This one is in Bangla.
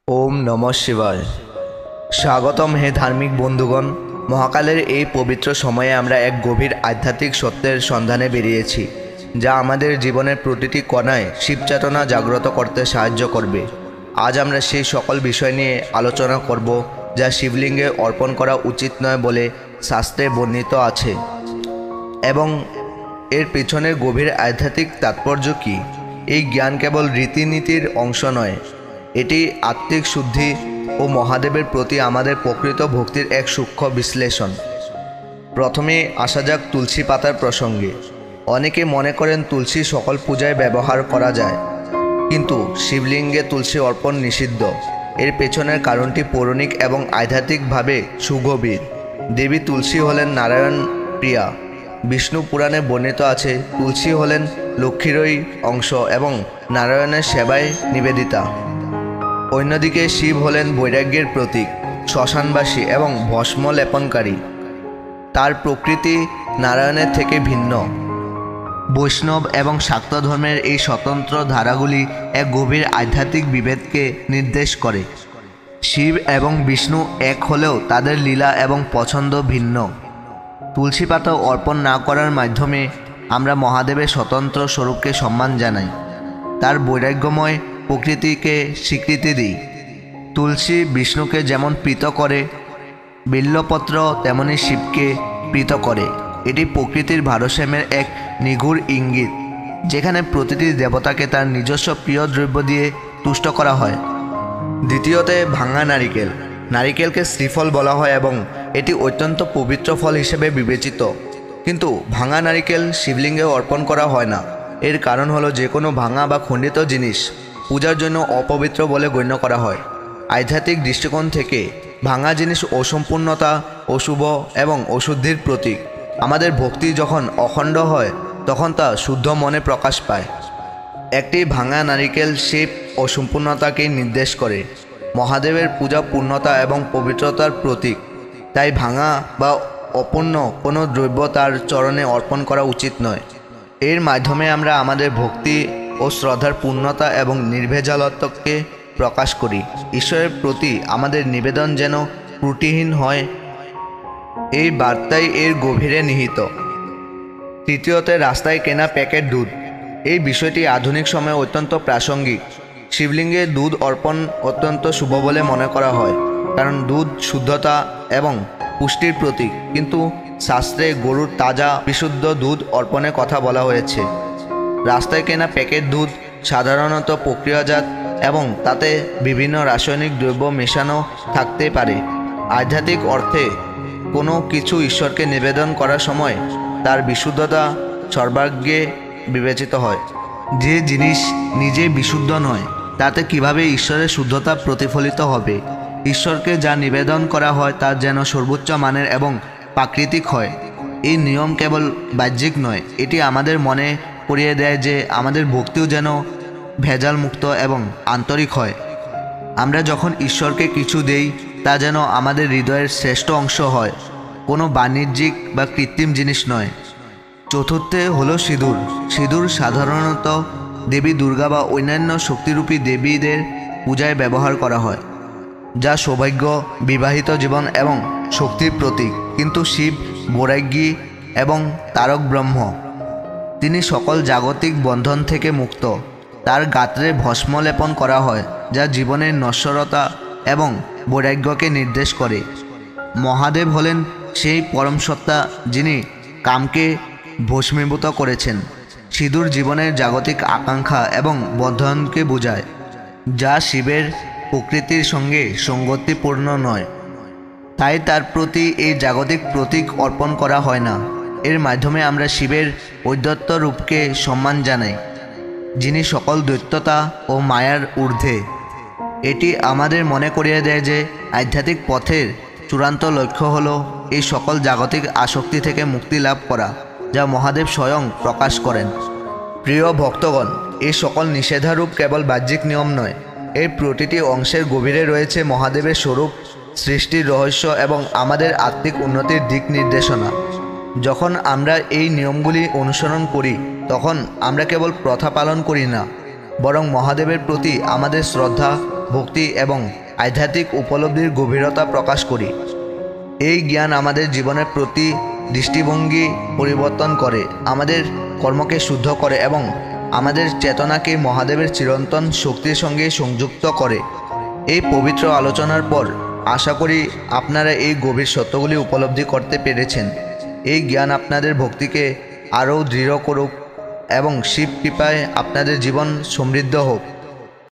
ওম নমঃ শিবায়। স্বাগতম হে ধার্মিক বন্ধুগণ। মহাকালের এই পবিত্র সময়ে আমরা এক গভীর আধ্যাত্মিক সত্যের সন্ধানে বেরিয়েছি, যা আমাদের জীবনের প্রতিটি কণায় শিবচেতনা জাগ্রত করতে সাহায্য করবে। আজ আমরা সেই সকল বিষয় নিয়ে আলোচনা করব যা শিবলিঙ্গে অর্পণ করা উচিত নয় বলে শাস্ত্রে বর্ণিত আছে, এবং এর পেছনের গভীর আধ্যাত্মিক তাৎপর্য কী। এই জ্ঞান কেবল রীতিনীতির অংশ নয়, এটি আত্মিক শুদ্ধি ও মহাদেবের প্রতি আমাদের প্রকৃত ভক্তির এক সূক্ষ্ম বিশ্লেষণ। প্রথমে আসা যাক তুলসী পাতার প্রসঙ্গে। অনেকে মনে করেন তুলসী সকল পূজায় ব্যবহার করা যায়, কিন্তু শিবলিঙ্গে তুলসী অর্পণ নিষিদ্ধ। এর পেছনের কারণটি পৌরাণিক এবং আধ্যাত্মিকভাবে সুগভীর। দেবী তুলসী হলেন নারায়ণ প্রিয়া। বিষ্ণু পুরাণে বর্ণিত আছে তুলসী হলেন লক্ষ্মীরই অংশ এবং নারায়ণের সেবায় নিবেদিতা। অন্যদিকে শিব হলেন বৈরাগ্যের প্রতীক, শ্মশানবাসী এবং ভস্ম লেপনকারী। তার প্রকৃতি নারায়ণের থেকে ভিন্ন। বৈষ্ণব এবং শাক্ত ধর্মের এই স্বতন্ত্র ধারাগুলি এক গভীর আধ্যাত্মিক বিভেদকে নির্দেশ করে। শিব এবং বিষ্ণু এক হলেও তাদের লীলা এবং পছন্দ ভিন্ন। তুলসী পাতা অর্পণ না করার মাধ্যমে আমরা মহাদেবের স্বতন্ত্র স্বরূপকে সম্মান জানাই, তার বৈরাগ্যময় প্রকৃতিকে স্বীকৃতি দিই। তুলসী বিষ্ণুকে যেমন প্রীত করে, বিল্বপত্র তেমনি শিবকে প্রীত করে। এটি প্রকৃতির ভারসাম্যের এক নিগূঢ় ইঙ্গিত, যেখানে প্রতিটি দেবতাকে তার নিজস্ব প্রিয় দ্রব্য দিয়ে তুষ্ট করা হয়। দ্বিতীয়তে ভাঙা নারিকেল। নারিকেলকে শ্রীফল বলা হয় এবং এটি অত্যন্ত পবিত্র ফল হিসেবে বিবেচিত, কিন্তু ভাঙা নারিকেল শিবলিঙ্গে অর্পণ করা হয় না। এর কারণ হলো যে কোনো ভাঙা বা খণ্ডিত জিনিস পূজার জন্য অপবিত্র বলে গণ্য করা হয়। আধ্যাত্মিক দৃষ্টিকোণ থেকে ভাঙা জিনিস অসম্পূর্ণতা, অশুভ এবং অশুদ্ধির প্রতীক। আমাদের ভক্তি যখন অখণ্ড হয় তখন তা শুদ্ধ মনে প্রকাশ পায়। একটি ভাঙা নারিকেল শিব অসম্পূর্ণতাকে নির্দেশ করে। মহাদেবের পূজা পূর্ণতা এবং পবিত্রতার প্রতীক, তাই ভাঙা বা অপূর্ণ কোনো দ্রব্য তার চরণে অর্পণ করা উচিত নয়। এর মাধ্যমে আমরা আমাদের ভক্তি ও শ্রদ্ধার পূর্ণতা এবং নির্ভেজালত্বকে প্রকাশ করি। ঈশ্বরের প্রতি আমাদের নিবেদন যেন ত্রুটিহীন হয়, এই বার্তাই এর গভীরে নিহিত। তৃতীয়তে রাস্তায় কেনা প্যাকেট দুধ। এই বিষয়টি আধুনিক সময়ে অত্যন্ত প্রাসঙ্গিক। শিবলিঙ্গে দুধ অর্পণ অত্যন্ত শুভ বলে মনে করা হয়, কারণ দুধ শুদ্ধতা এবং পুষ্টির প্রতীক, কিন্তু শাস্ত্রে গরুর তাজা বিশুদ্ধ দুধ অর্পণের কথা বলা হয়েছে। রাস্তায় কেনা প্যাকেট দুধ সাধারণত প্রক্রিয়াজাত এবং তাতে বিভিন্ন রাসায়নিক দ্রব্য মেশানো থাকতে পারে। আধ্যাত্মিক অর্থে কোনো কিছু ঈশ্বরকে নিবেদন করার সময় তার বিশুদ্ধতা সর্বাগ্রে বিবেচিত হয়। যে জিনিস নিজে বিশুদ্ধ নয়, তাতে কিভাবে ঈশ্বরের শুদ্ধতা প্রতিফলিত হবে? ঈশ্বরকে যা নিবেদন করা হয় তা যেন সর্বোচ্চ মানের এবং প্রাকৃতিক হয়। এই নিয়ম কেবল বাহ্যিক নয়, এটি আমাদের মনে করিয়ে দেয় যে আমাদের ভক্তিও যেন ভেজালমুক্ত এবং আন্তরিক হয়। আমরা যখন ঈশ্বরকে কিছু দেই তা যেন আমাদের হৃদয়ের শ্রেষ্ঠ অংশ হয়, কোনো বাণিজ্যিক বা কৃত্রিম জিনিস নয়। চতুর্থে হলো সিঁদুর। সিঁদুর সাধারণত দেবী দুর্গা বা অন্যান্য শক্তিরূপী দেবীদের পূজায় ব্যবহার করা হয়, যা সৌভাগ্য, বিবাহিত জীবন এবং শক্তির প্রতীক। কিন্তু শিব বৈরাগী এবং তারক ব্রহ্ম, তিনি সকল জাগতিক বন্ধন থেকে মুক্ত। তার গাত্রে ভস্ম লেপন করা হয়, যা জীবনের নশ্বরতা এবং বৈরাগ্যকে নির্দেশ করে। মহাদেব হলেন সেই পরম সত্তা যিনি কামকে ভস্মীভূত করেছেন। সিঁদুর জীবনের জাগতিক আকাঙ্ক্ষা এবং বন্ধনকে বোঝায়, যা শিবের প্রকৃতির সঙ্গে সঙ্গতিপূর্ণ নয়। তাই তার প্রতি এই জাগতিক প্রতীক অর্পণ করা হয় না। এর মাধ্যমে আমরা শিবের ঔদ্ধত্য রূপকে সম্মান জানাই, যিনি সকল দৈত্যতা ও মায়ার ঊর্ধ্বে। এটি আমাদের মনে করিয়ে দেয় যে আধ্যাত্মিক পথের চূড়ান্ত লক্ষ্য হল এই সকল জাগতিক আসক্তি থেকে মুক্তি লাভ করা, যা মহাদেব স্বয়ং প্রকাশ করেন। প্রিয় ভক্তগণ, এই সকল নিষেধারূপ কেবল বাহ্যিক নিয়ম নয়, এর প্রতিটি অংশের গভীরে রয়েছে মহাদেবের স্বরূপ, সৃষ্টির রহস্য এবং আমাদের আত্মিক উন্নতির দিক নির্দেশনা। যখন আমরা এই নিয়মগুলি অনুসরণ করি তখন আমরা কেবল প্রথা পালন করি না, বরং মহাদেবের প্রতি আমাদের শ্রদ্ধা ও ভক্তি এবং আধ্যাত্মিক উপলব্ধির গভীরতা প্রকাশ করি। এই জ্ঞান আমাদের জীবনের প্রতি দৃষ্টিভঙ্গি পরিবর্তন করে, আমাদের কর্মকে শুদ্ধ করে এবং আমাদের চেতনাকে মহাদেবের চিরন্তন শক্তির সঙ্গে সংযুক্ত করে। এই পবিত্র আলোচনার পর আশা করি আপনারা এই গভীর সত্যগুলি উপলব্ধি করতে পেরেছেন। এই জ্ঞান আপনাদের ভক্তিকে আরও দৃঢ় করুক এবং শিব কৃপায় আপনাদের জীবন সমৃদ্ধ হোক।